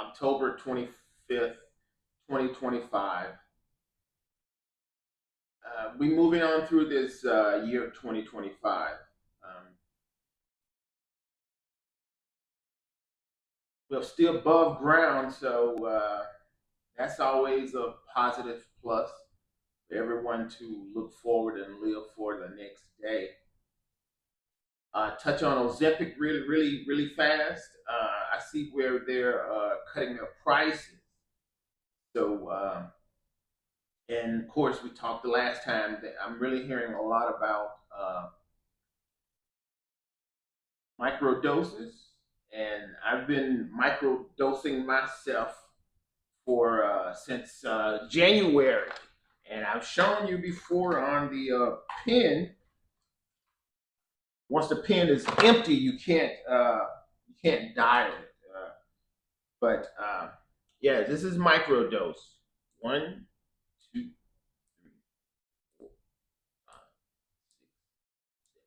October 25th, 2025. We moving on through this year of 2025. We're still above ground, so that's always a positive plus for everyone to look forward and live for the next day. Touch on Ozempic really fast. I see where they're cutting their prices. So, and of course, we talked the last time that I'm really hearing a lot about microdoses, and I've been microdosing myself for since January, and I've shown you before on the pen. Once the pen is empty, you can't dial it. But yeah, this is microdose. One, two, three, four, five, six.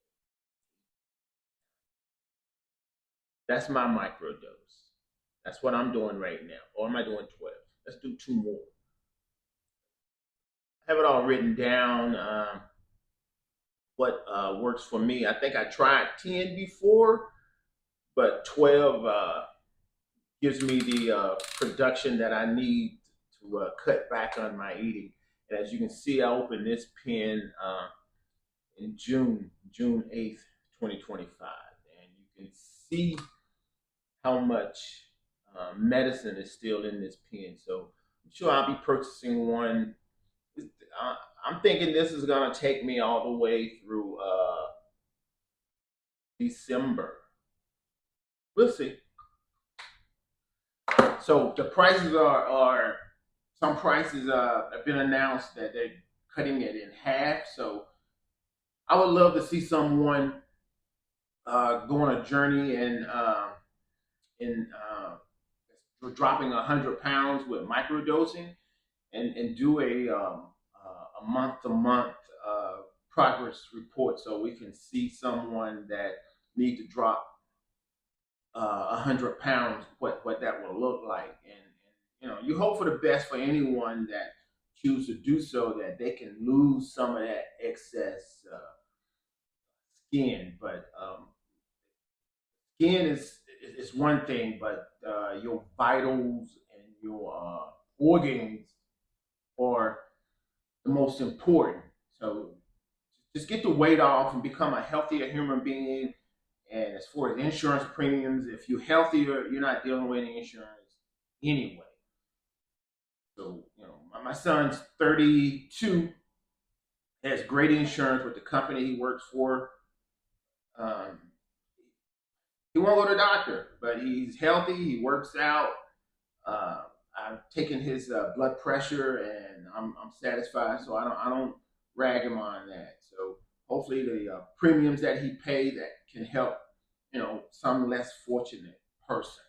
That's my microdose. That's what I'm doing right now. Or am I doing 12? Let's do two more. I have it all written down. What works for me? I think I tried 10 before, but 12 gives me the production that I need to cut back on my eating. And as you can see, I opened this pen in June 8th, 2025. And you can see how much medicine is still in this pen. So I'm sure I'll be purchasing one. I'm thinking this is going to take me all the way through December. We'll see. So the prices are some prices have been announced that they're cutting it in half. So I would love to see someone go on a journey and in dropping 100 pounds with microdosing and do a month to month progress report so we can see someone that need to drop 100 pounds, what that will look like. And you know, you hope for the best for anyone that choose to do so, that they can lose some of that excess skin. But skin is one thing, but your vitals and your organs are the most important. So just get the weight off and become a healthier human being. And as far as insurance premiums, if you're healthier, you're not dealing with any insurance anyway. So, you know, my son's 32, has great insurance with the company he works for. Um, he won't go to the doctor, but he's healthy. He works out. Uh, I've taken his blood pressure, and I'm satisfied. So I don't rag him on that. So hopefully the premiums that he paid that can help, you know, some less fortunate person.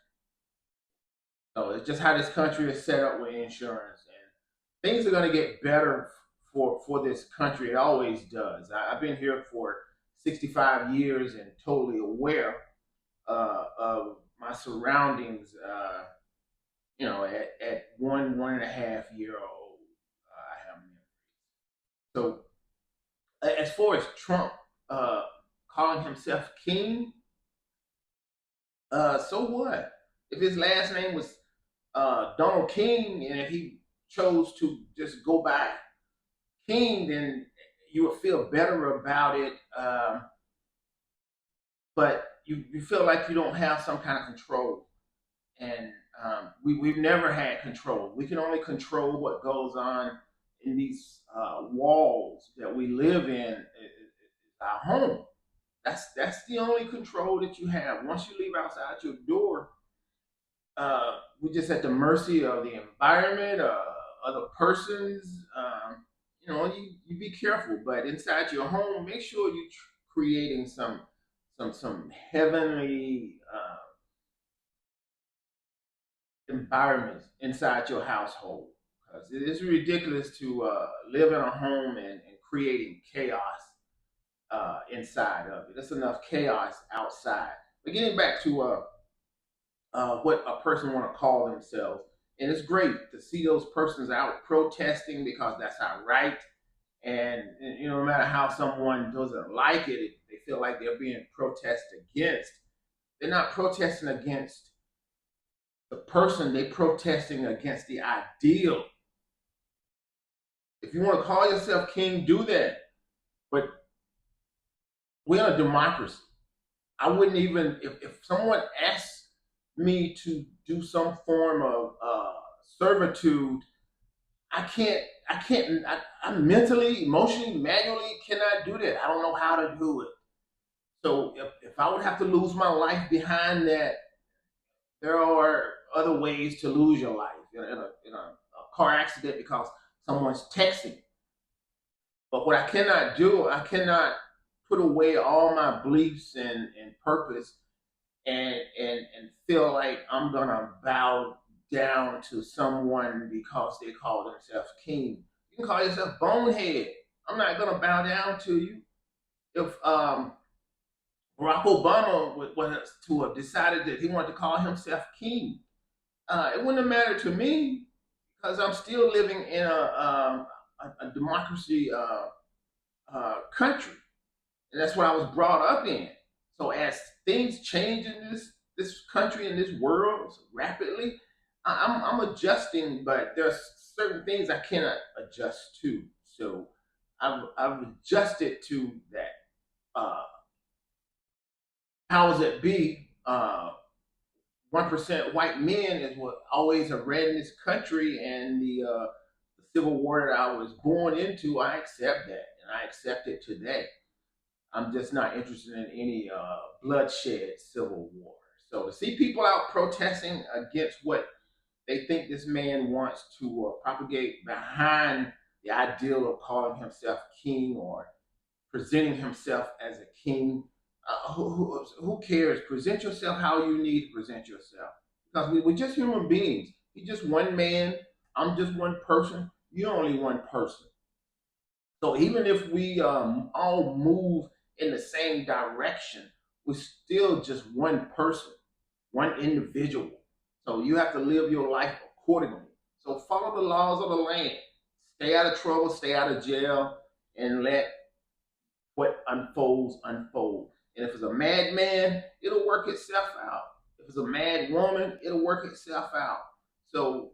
So it's just how this country is set up with insurance, and things are going to get better for this country. It always does. Have been here for 65 years and totally aware of my surroundings. You know, at one and a half year old, I have memories. So as far as Trump uh, calling himself king, so what? If his last name was Donald King, and if he chose to just go by King, then you would feel better about it. But you feel like you don't have some kind of control. And we've never had control. We can only control what goes on in these walls that we live in, our home. That's the only control that you have. Once you leave outside your door, we're just at the mercy of the environment, other persons. You know, you be careful, but inside your home, make sure you're creating some heavenly environments inside your household. Because it is ridiculous to live in a home and creating chaos inside of it. There's enough chaos outside. But getting back to what a person want to call themselves. And it's great to see those persons out protesting because that's our right. And no matter how someone doesn't like it, they feel like they're being protested against. They're not protesting against the person, they're protesting against the ideal. If you want to call yourself king, do that. But we're in a democracy. I wouldn't even, if someone asks me to do some form of servitude, I mentally, emotionally, manually cannot do that. I don't know how to do it. So if I would have to lose my life behind that, there are other ways to lose your life in a car accident because someone's texting. But what I cannot do, I cannot put away all my beliefs and purpose and feel like I'm gonna bow down to someone because they call themselves king. You can call yourself bonehead. I'm not gonna bow down to you. If Barack Obama was to have decided that he wanted to call himself king, it wouldn't have mattered to me because I'm still living in a democracy country, and that's what I was brought up in. So as things change in this country and this world rapidly, I'm adjusting, but there's certain things I cannot adjust to. So I've adjusted to that. Powers that be, 1% white men is what always have ran this country, and the civil war that I was born into, I accept that, and I accept it today. I'm just not interested in any bloodshed civil war. So to see people out protesting against what they think this man wants to propagate behind the ideal of calling himself king or presenting himself as a king, who cares? Present yourself how you need to present yourself. Because we're just human beings. He's just one man. I'm just one person. You're only one person. So even if we all move in the same direction, we're still just one person, one individual. So you have to live your life accordingly. So follow the laws of the land. Stay out of trouble, stay out of jail, and let what unfolds unfold. And if it's a madman, it'll work itself out. If it's a mad woman, it'll work itself out. So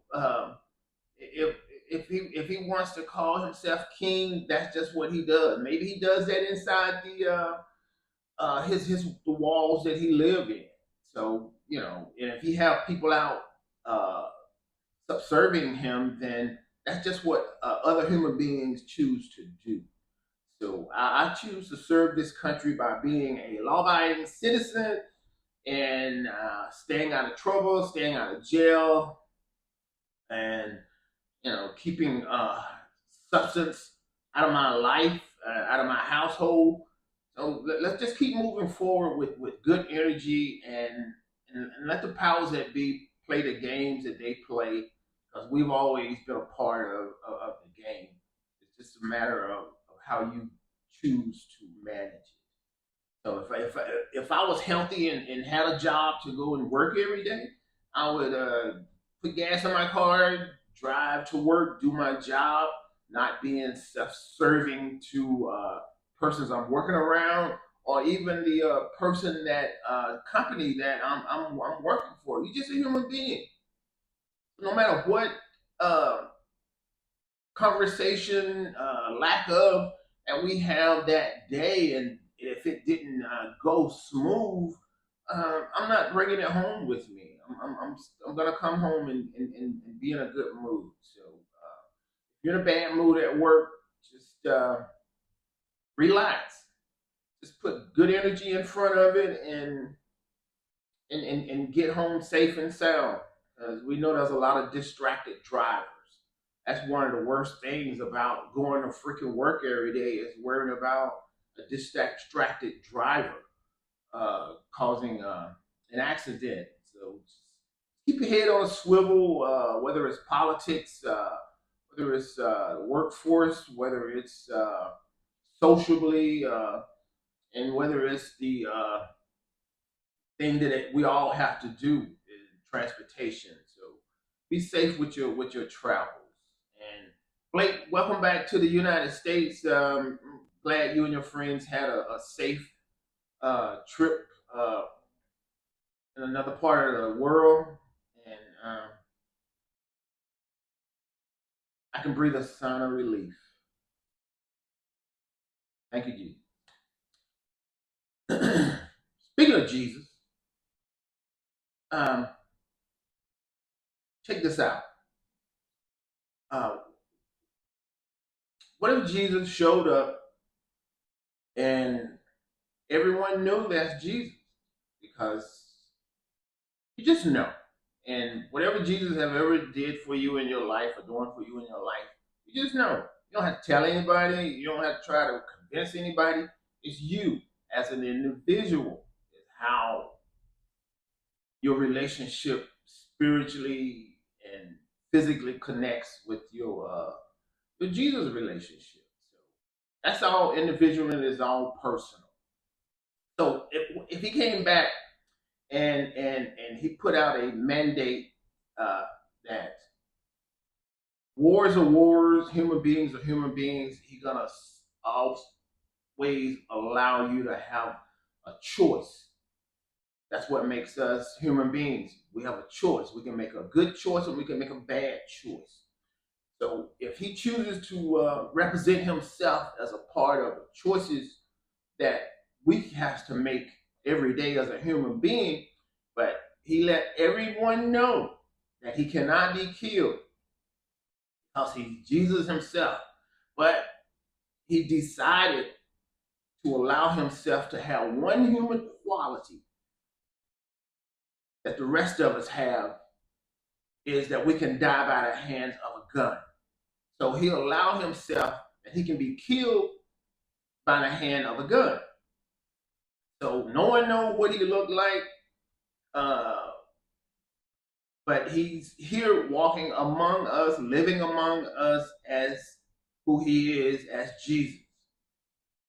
if if he wants to call himself king, that's just what he does. Maybe he does that inside the walls that he live in. So and if he have people out uh, subserving him, then that's just what other human beings choose to do. So I choose to serve this country by being a law-abiding citizen and staying out of trouble, staying out of jail, and keeping substance out of my life, out of my household. So let's just keep moving forward with good energy and let the powers that be play the games that they play because we've always been a part of the game. It's just a matter of how you choose to manage it. So if I was healthy and had a job to go and work every day, I would put gas in my car, drive to work, do my job, not being self-serving to persons I'm working around, or even the person that company that I'm working for. You're just a human being. No matter what uh, conversation, lack of, and we have that day, and if it didn't go smooth, I'm not bringing it home with me. I'm gonna come home and be in a good mood. So if you're in a bad mood at work, just relax. Just put good energy in front of it and get home safe and sound. Because we know there's a lot of distracted drivers. That's one of the worst things about going to freaking work every day is worrying about a distracted driver causing an accident. So just keep your head on a swivel, whether it's politics, whether it's workforce, whether it's socially, and whether it's the thing that we all have to do. transportation. So be safe with your travels. And Blake, welcome back to the United States. Glad you and your friends had a safe trip in another part of the world, and I can breathe a sigh of relief. Thank you, Jesus. Speaking of Jesus, um, check this out. Uh, what if Jesus showed up and everyone knew that's Jesus? Because you just know. And whatever Jesus have ever did for you in your life or doing for you in your life, you just know. You don't have to tell anybody. You don't have to try to convince anybody. It's you as an individual. Is how your relationship spiritually and physically connects with your Jesus relationship. So that's all individual and it's all personal. So if he came back and he put out a mandate uh, that wars are wars, human beings are human beings, he's gonna always allow you to have a choice. That's what makes us human beings. We have a choice. We can make a good choice or we can make a bad choice. So if he chooses to represent himself as a part of the choices that we have to make every day as a human being, but he let everyone know that he cannot be killed because he's Jesus himself. But he decided to allow himself to have one human quality that the rest of us have is that we can die by the hands of a gun. So he allowed himself that he can be killed by the hand of a gun. So no one knows what he looked like, uh, but he's here walking among us, living among us as who he is as Jesus.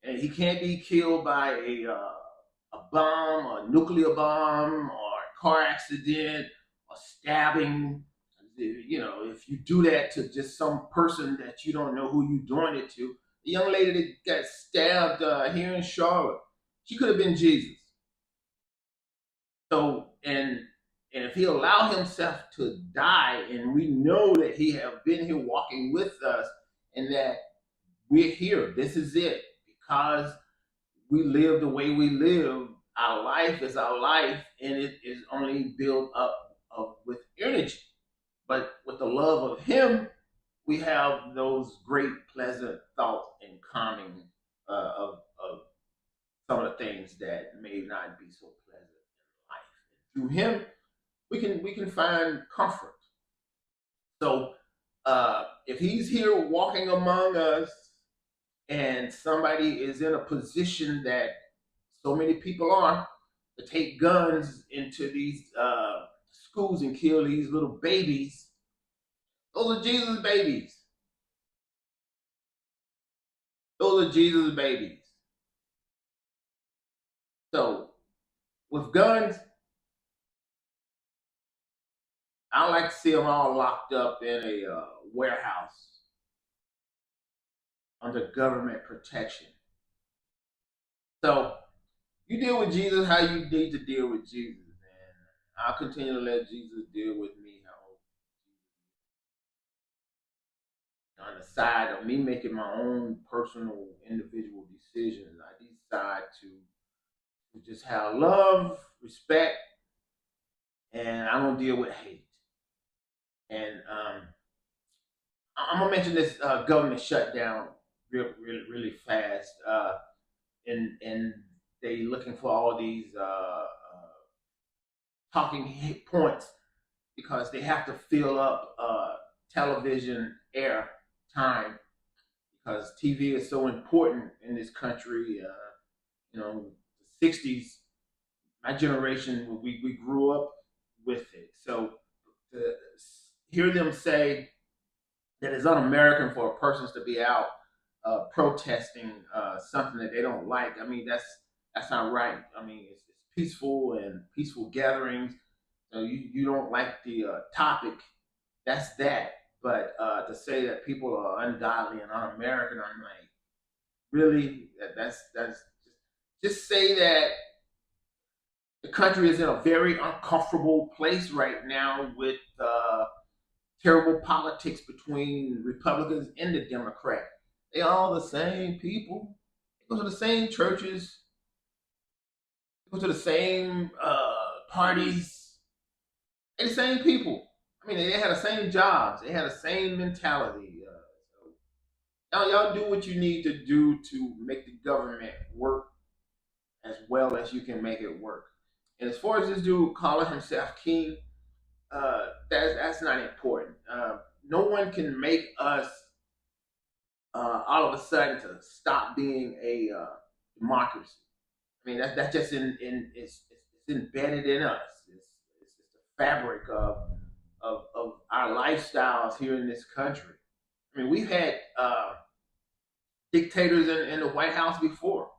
And he can't be killed by a bomb, or a nuclear bomb, or a car accident, or stabbing. You know, if you do that to just some person that you don't know who you're doing it to, the young lady that got stabbed here in Charlotte, she could have been Jesus. So, and if he allowed himself to die, and we know that he have been here walking with us, and that we're here, this is it, because we live the way we live. Our life is our life, and it is only built up with energy. But with the love of Him, we have those great, pleasant thoughts and calming of some of the things that may not be so pleasant in life. Through Him, we can find comfort. So if He's here walking among us, and somebody is in a position that so many people are to take guns into these schools and kill these little babies, those are Jesus babies. Those are Jesus babies. So with guns, I like to see them all locked up in a warehouse under government protection. So you deal with Jesus how you need to deal with Jesus, and I'll continue to let Jesus deal with me how on the side of me making my own personal individual decisions. I decide to just have love, respect, and I don't deal with hate. And I'm gonna mention this government shutdown really fast. And they looking for all these talking points because they have to fill up television air time because TV is so important in this country. The '60s, my generation, we grew up with it. So to hear them say that it's un-American for persons to be out protesting something that they don't like. I mean, that's not right. I mean, it's peaceful and peaceful gatherings. So you don't like the topic, that's that. But to say that people are ungodly and un-American, I'm like, really? That's just say that the country is in a very uncomfortable place right now with terrible politics between Republicans and the Democrats. They all the same people. They go to the same churches. They go to the same parties. They're the same people. I mean, they had the same jobs. They had the same mentality. So y'all do what you need to do to make the government work as well as you can make it work. And as far as this dude calling himself king, that's not important. No one can make us all of a sudden to stop being a democracy. I mean, that's just it's embedded in us. It's the fabric of our lifestyles here in this country. I mean, we've had dictators in the White House before,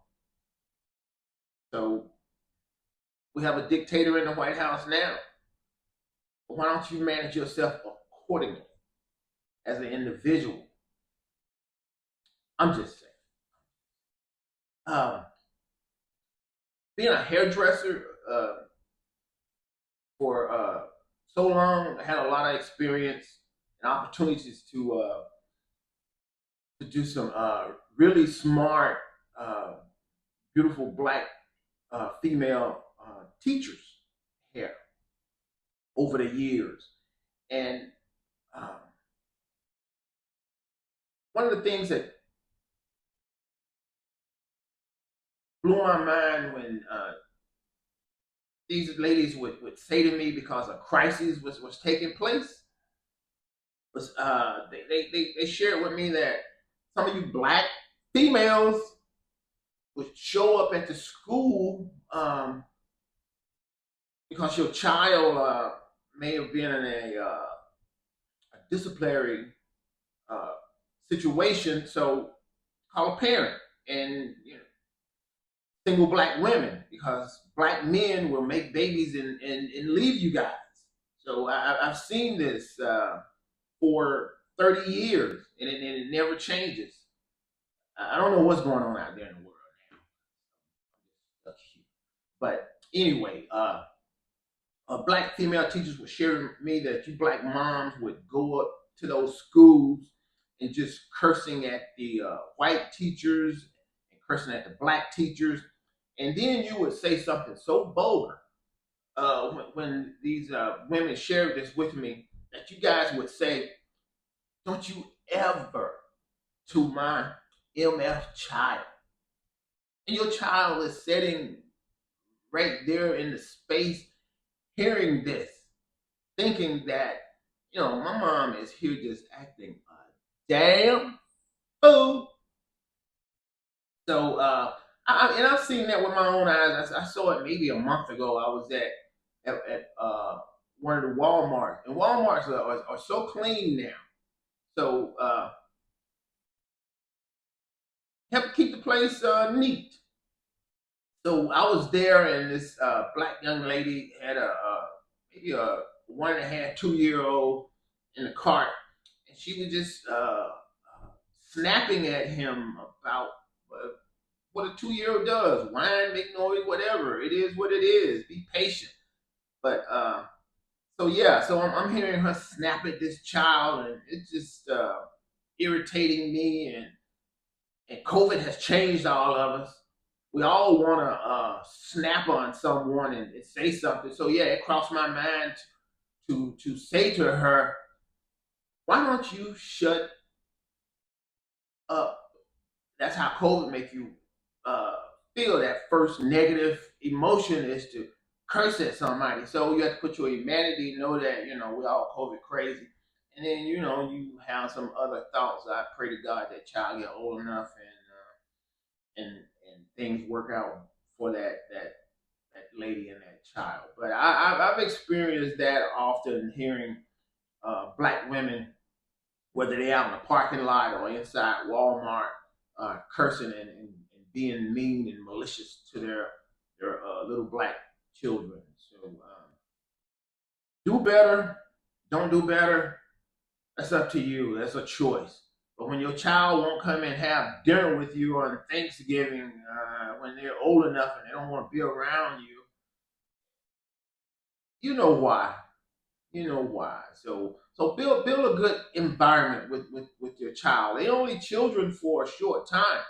so we have a dictator in the White House now. But why don't you manage yourself accordingly as an individual? I'm just saying. Um, Being a hairdresser for so long, I had a lot of experience and opportunities to do some really smart, uh, beautiful black female teachers hair over the years. And um, one of the things that blew my mind when these ladies would say to me because a crisis was taking place was they shared with me that some of you black females would show up at the school because your child may have been in a disciplinary uh, situation. So call a parent and single black women because black men will make babies and leave you guys. So I've seen this for 30 years and it never changes. I don't know what's going on out there in the world now. But anyway, black female teachers would share with me that you black moms would go up to those schools and just cursing at the white teachers and cursing at the black teachers. And then you would say something so vulgar when these women shared this with me that you guys would say, don't you ever to my MF child. And your child is sitting right there in the space hearing this, thinking that, my mom is here just acting a damn fool. So, and I've seen that with my own eyes. I saw it maybe a month ago. I was at one of the Walmarts, and Walmarts are so clean now. So, help keep the place neat. So I was there, and this black young lady had maybe a 1.5, 2 year old in the cart, and she was just snapping at him about uh, what a 2 year old does: whine, make noise, whatever. It is what it is. Be patient. But so yeah, so I'm hearing her snap at this child, and it's just irritating me. And COVID has changed all of us. We all want to snap on someone and say something. So yeah, it crossed my mind to say to her, "Why don't you shut up?" That's how COVID make you uh, feel. That first negative emotion is to curse at somebody. So you have to put your humanity, know that we're all COVID crazy, and then you have some other thoughts. I pray to God that child get old enough and things work out for that lady and that child. But I've experienced that often, hearing black women, whether they're out in the parking lot or inside Walmart, cursing and being mean and malicious to their little black children. So Do better, don't do better. That's up to you. That's a choice. But when your child won't come and have dinner with you on Thanksgiving, when they're old enough and they don't want to be around you, you know why. You know why. So build a good environment with your child. They only children for a short time.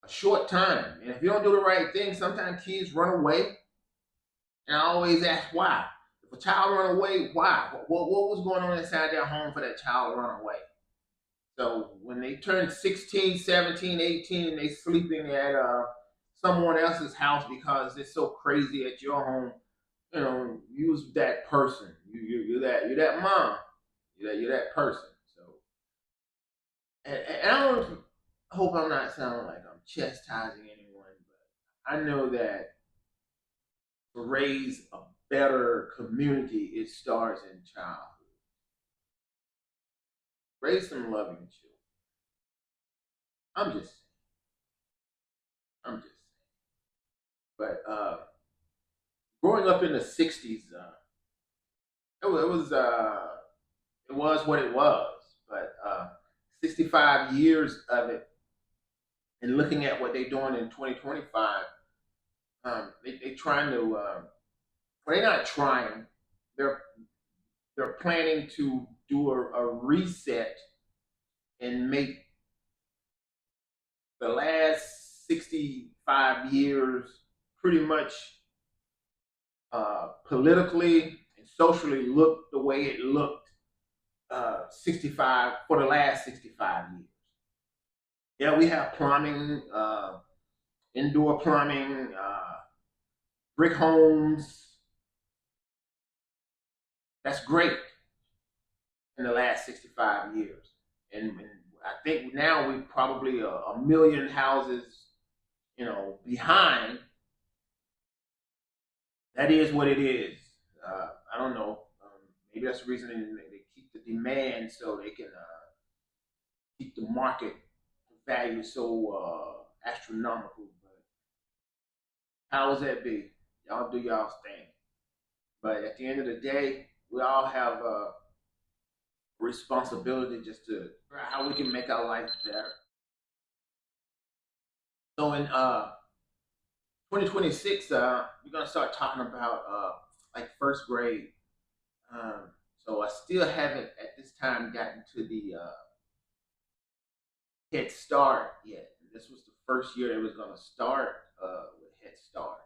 A short time. And if you don't do the right thing, sometimes kids run away. And I always ask why. If a child run away, why? What was going on inside their home for that child to run away? So when they turn 16, 17, 18, and they sleeping at someone else's house because it's so crazy at your home, use that person. You're that mom. You're that person. So and I don't hope I'm not sounding like I'm chastising anyone, but I know that to raise a better community, it starts in childhood. Raise some loving children. I'm just saying. I'm just saying. But growing up in the '60s, it was what it was. But 65 years of it, and looking at what they're doing in 2025, they trying to. Well, they're not trying. They're they're planning to do a reset and make the last 65 years pretty much politically and socially look the way it looked 65 for the last 65 years. Yeah, we have plumbing, indoor plumbing, brick homes. That's great in the last 65 years. And I think now we probably a million houses, behind. That is what it is. I don't know. Maybe that's the reason they keep the demand so they can keep the market value so astronomical. But how does that be? Y'all do y'all's thing. But at the end of the day, we all have a responsibility just to figure out how we can make our life better. So in 2026, we're gonna start talking about like first grade. So I still haven't at this time gotten to the Head Start yet. This was the first year they was gonna start with Head Start.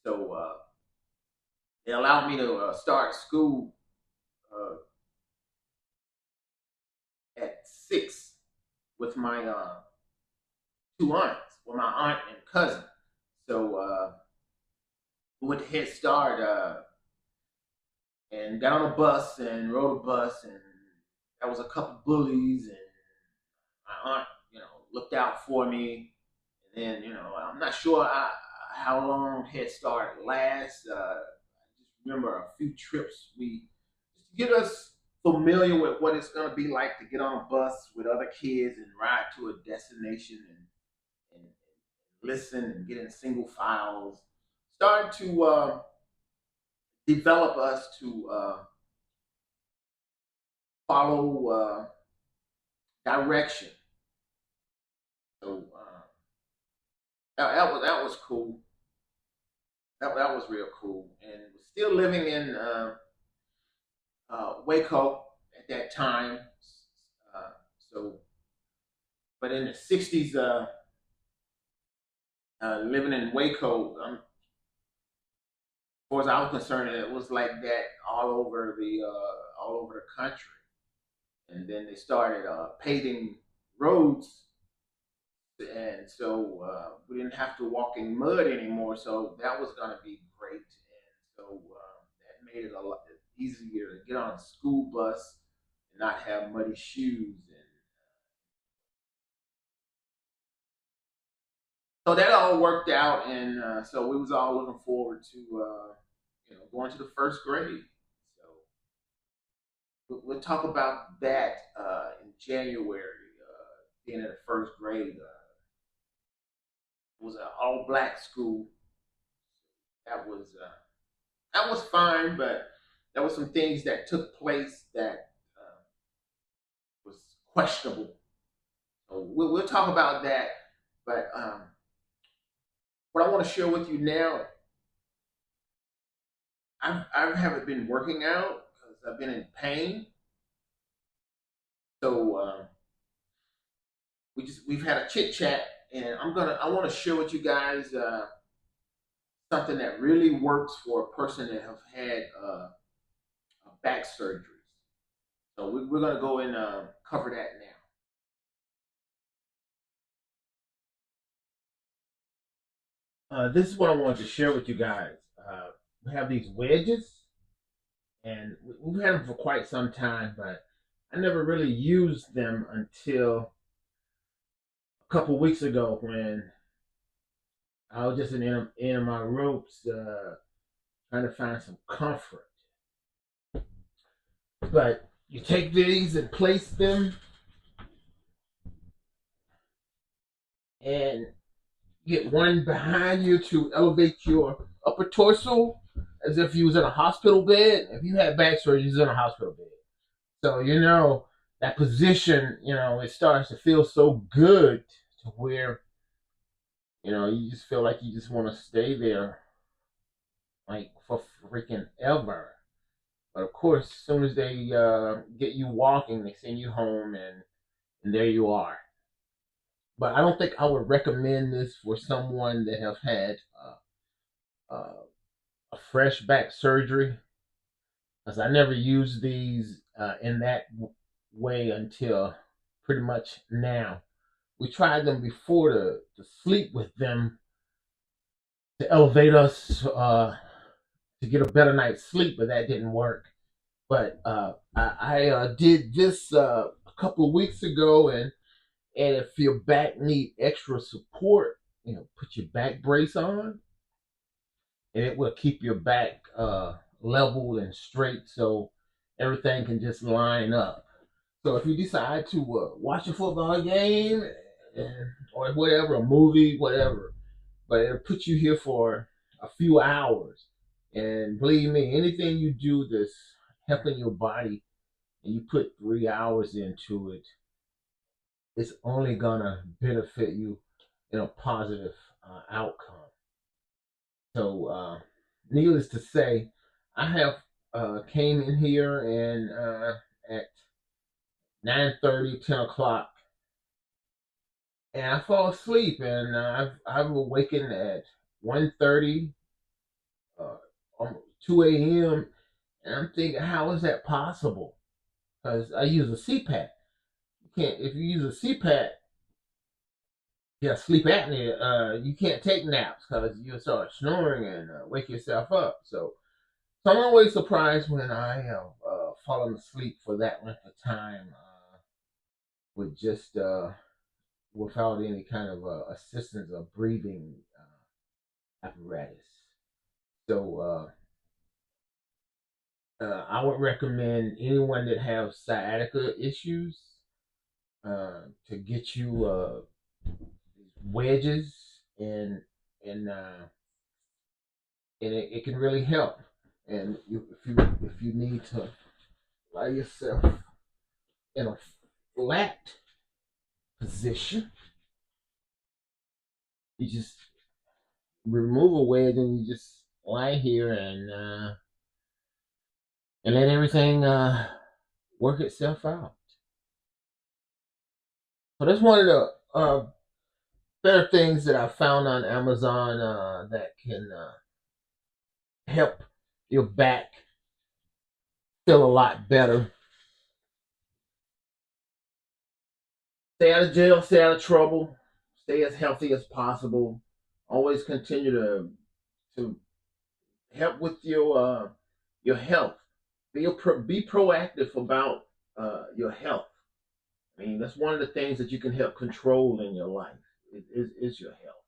So they allowed me to start school uh, at 6 with my two aunts, with my aunt and cousin. So we went to Head Start and got on a bus and rode a bus, and there was a couple bullies, and my aunt, looked out for me. And then, I'm not sure how long Head Start lasts. I just remember a few trips we just to get us familiar with what it's going to be like to get on a bus with other kids and ride to a destination and listen and get in single files. Started to develop us to follow direction. So that was cool. That was real cool. And still living in Waco at that time. Uh, so, but in the '60s, living in Waco, as far as I was concerned, it was like that all over the country. And then they started paving roads, and so we didn't have to walk in mud anymore. So that was going to be great, and so that made it a lot easier to get on a school bus and not have muddy shoes. And so that all worked out, and so we was all looking forward to going to the first grade. So we'll talk about that in January. Being in the first grade, it was an all black school. That was that was fine, but there were some things that took place that was questionable. So we'll talk about that. But what I want to share with you now, I haven't been working out because I've been in pain. So we've had a chit chat, and I want to share with you guys something that really works for a person that have had back surgeries. So we're gonna go and cover that now. This is what I wanted to share with you guys. We have these wedges, and we've had them for quite some time, but I never really used them until a couple weeks ago when I was just in my ropes trying to find some comfort. But you take these and place them, and get one behind you to elevate your upper torso as if you was in a hospital bed. If you had back surgery, you was in a hospital bed. So that position, it starts to feel so good to where you just feel like you just want to stay there like for freaking ever. But of course, as soon as they get you walking, they send you home, and there you are. But I don't think I would recommend this for someone that have had uh, a fresh back surgery, because I never used these in that way until pretty much now. We tried them before to sleep with them to elevate us to get a better night's sleep, but that didn't work. But I did this a couple of weeks ago, and if your back need extra support, put your back brace on, and it will keep your back leveled and straight, so everything can just line up. So if you decide to watch a football game or whatever, a movie, whatever, but it'll put you here for a few hours. And believe me, anything you do that's helping your body and you put 3 hours into it, it's only gonna benefit you in a positive outcome. So, needless to say, I have came in here and at 9:30, 10 o'clock, and I fall asleep, and I've awakened at 1:30, uh, 2 a.m., and I'm thinking, how is that possible? Because I use a CPAP. You can't if you use a CPAP, yeah, sleep apnea. You can't take naps because you start snoring and wake yourself up. So I'm always surprised when I have fallen asleep for that length of time with just without any kind of assistance or breathing apparatus. So I would recommend anyone that have sciatica issues to get you wedges, and it can really help. And if you need to lie yourself in a flat position, you just remove a wedge and you just lie here and let everything work itself out. So that's one of the better things that I found on Amazon that can help your back feel a lot better. Stay out of jail, stay out of trouble, stay as healthy as possible. Always continue to help with your health. Be proactive about your health. I mean, that's one of the things that you can help control in your life is your health.